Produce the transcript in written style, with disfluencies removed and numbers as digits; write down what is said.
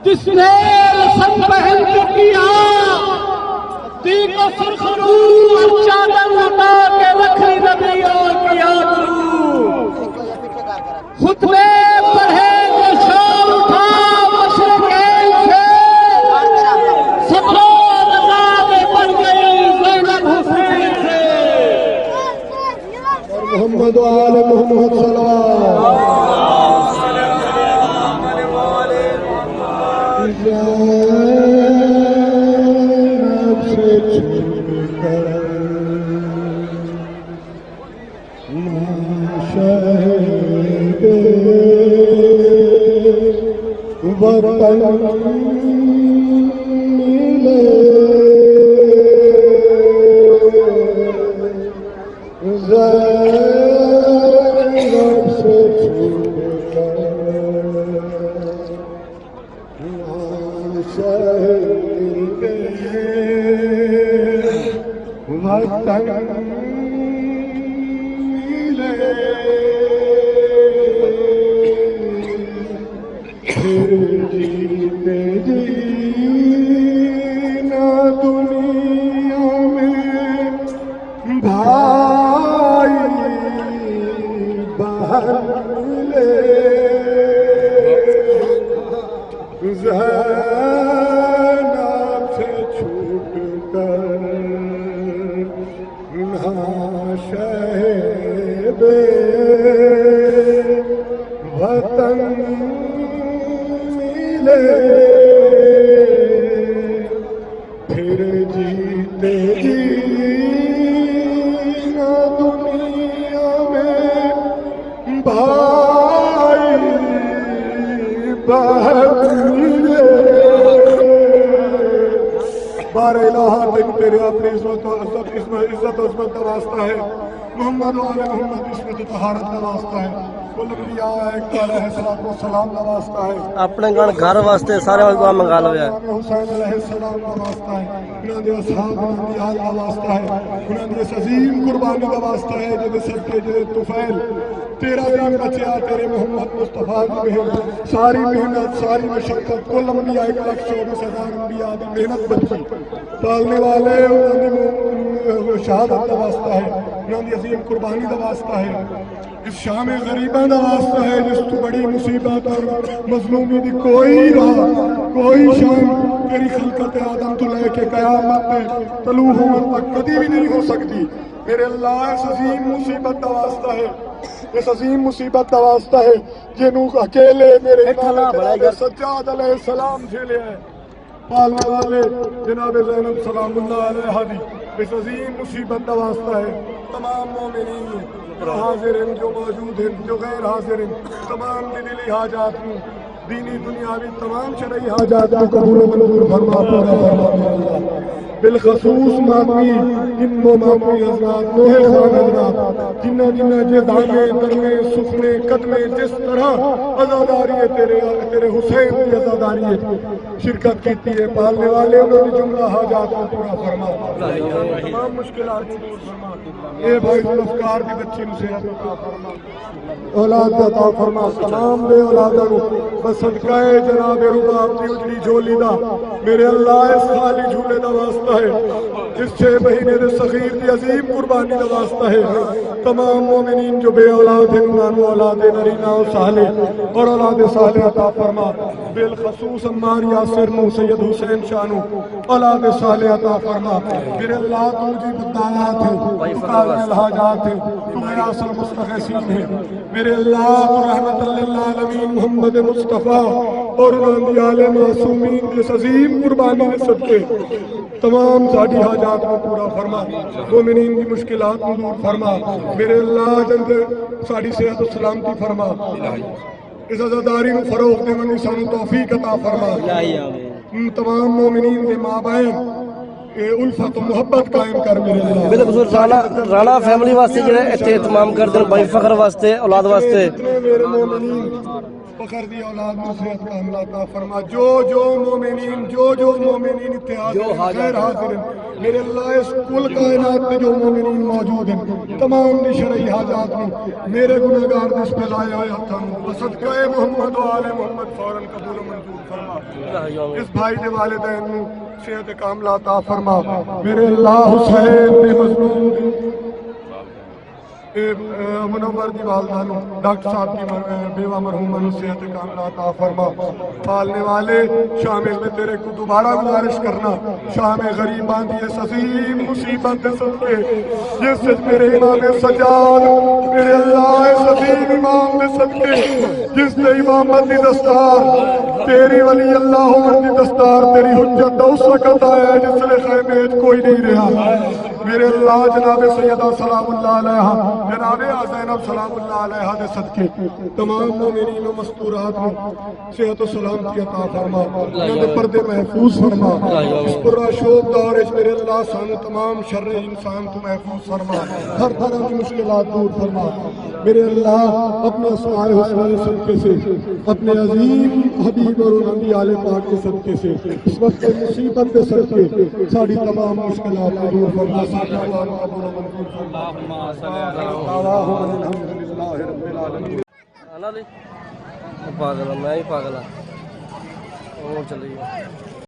जिसने सन पहन के किया को सुरखरू और चादर लगा के रखी नबी और किया खुतबे पढ़े तो शाम उठा मशरक़ैन से सत्रों नमाज़ें पढ़ गई ज़ैनब हुसैन से और मोहम्मद आले मोहम्मद सल्लल्लाहु तेरे अपनी इज्जत उस्मत का वास्ता है मोहम्मद वाले मोहम्मद इस्मत तहारत का वास्ता है सलाम का वास्ता है अपने घर वास्ते सारे वाले दुआ मंगा लो यार हुसैन अलैहिस्सलाम का वास्ता है उन्हां दे असहाब दी आल का वास्ता है उन्हां दी अजीम कुर्बानी का वास्ता है जिहदे सदके जिहदे तुफैल तेरा दीन बचिया तेरे मोहम्मद मुस्तफा की मेहनत सारी मशक्कत कुल अंबिया 1,24,000 अंबिया दी मेहनत बची पालने वाले उन्हां शहादत का वास्ता है उन्हां दी अजीम कुर्बानी का वास्ता है इस शाम ग़रीबां दा वास्ता है जिस तू बड़ी मुसीबत और मजलूमी दी कोई राह कोई शाम तेरी खिलकत आदम तो लेके क़यामत तलू होने तक कभी भी नहीं हो सकती मेरे अल्लाह इस अजीम मुसीबत का वास्ता है इस अजीम मुसीबत का वास्ता है जिन्हों अकेले मेरे सज्जाद अलैहिस्सलाम झेले है पालने वाले जनाब ज़ैनब सलामुल्लाह अलैहा दी इस अजीम मुसीबत का वास्ता है तमाम मोमिनीन हाजिर जो मौजूद हैं जो गैर हाजिर हैं तमाम दिली हाजात में दीनी दुनियावी तमाम शरई हाजात को कबूल मंजूर फरमा पूरा फरमा बिलखसूस मामी इन मामी हज़रात मोहे खान हज़रात जिन्ना जिन्ना जे दाने दरमे सुखने कदमे जिस तरह आज़ादारी है तेरे हुसैन की आज़ादारी है शिरकत की है पालने वाले उन्होंने जुमला हाजात को पूरा फरमा तमाम मुश्किलात को दूर फरमा ये भाई ज़ुल्फ़कार की बच्ची से औलाद अता फरमा तमाम बे औलादा को बस सदका जनाब रुबाब की उजड़ी झोली दा मेरे अल्लाह इस खाली झूले दा वास्ता है इस 6 महीने के सखीर की अजीम कुर्बानी का वास्ता है तमाम मोमिनीन जो बे औलाद हैं उन्होंने औलाद नरीना और साले और औलाद साले अता फरमा बिलखसूस अम्मार यासिर नू सैयद हुसैन शानू औलाद साले अता फरमा मेरे अल्लाह तू मुझे बदायात है काबिल हाजात है तू मेरा असल मुस्तगीसीन है मेरे अल्लाह तू रहमतुल लिल आलमीन मोहम्मद मुस्तफा और उन्होंने आले मासूमीन इस अजीम कुर्बानी के सदके तमाम साड़ी हाजात को पूरा फरमा मोमिनीन की मुश्किलात को दूर फरमा मेरे अल्लाह जल्द साड़ी सेहत और सलामती फरमा इस आज़ादारी को फरोग देने की सानू तौफीक अता फरमा तमाम मोमिनीन के माँ बहन उल्फत मुहब्बत कायम कर मेरे अल्लाह। बिल्कुल राणा फैमिली वास्ते जेह्ड़े इत्थे इत्माम करदे न भाई फखर वास्ते औलाद वास्ते जितने मेरे मोमिनीन फखर दी औलाद में सेहत कामिला अता फरमा। जो मोमिनीन इत्थे खैर हाजिर हैं मेरे अल्लाह, इस कुल कायनात में जो मोमिनीन मौजूद हैं तमाम दी शरई हाजात में मेरे गुनहगार जिस पे लाए हुए हत्थों सदका मोहम्मद व आले मोहम्मद फौरन कबूल मंजूर फरमा। इस भाई दे वालिदैन नूं सेहत कामिला अता फरमा। मेरे अल्लाह हुसैन दे मज़लूम मुनव्वर दी वालदा नूं डॉक्टर साहब की बेवा मरहूमा नूं सेहत कामिला अता फरमा। पालने वाले शाम में तेरे को दोबारा गुजारिश करना, शाम गरीबान दी इस अजीम मुसीबत दे सदके जिस मेरे इमाम सजाद मेरे अल्लाह इस अजीम इमाम दे सदके जिस दे इमामत दी दस्तार तेरी वली अल्लाह दी दस्तार तेरी हुज्जत उस वक्त आया जिसले खैमे कोई नहीं रहा। मेरे अल्लाह जनाब सैयदा सलामुल्लाह अलैहा जनाब ज़ैनब सलामुल्लाह अलैहा दे सदके तमाम मोमिनीन व मस्तूरात में सेहत व सलामती अता फरमा, उन्हां पर्दे महफूज फरमा। इस पुरा शोक दौर इच मेरे अल्लाह सानू तमाम शर्रे इंसान तो महफूज फरमा, हर तरह की मुश्किलात दूर फरमा। मेरे अल्लाह अपने अस्माए हुस्ना के सदके से अपने अजीम हबीब और उन्हां आले पाक के सदके से इस वक्त मुसीबत के सदके साड़ी तमाम मुश्किलात दूर फरमा। पागल मैं ही पागल हाँ चलिए।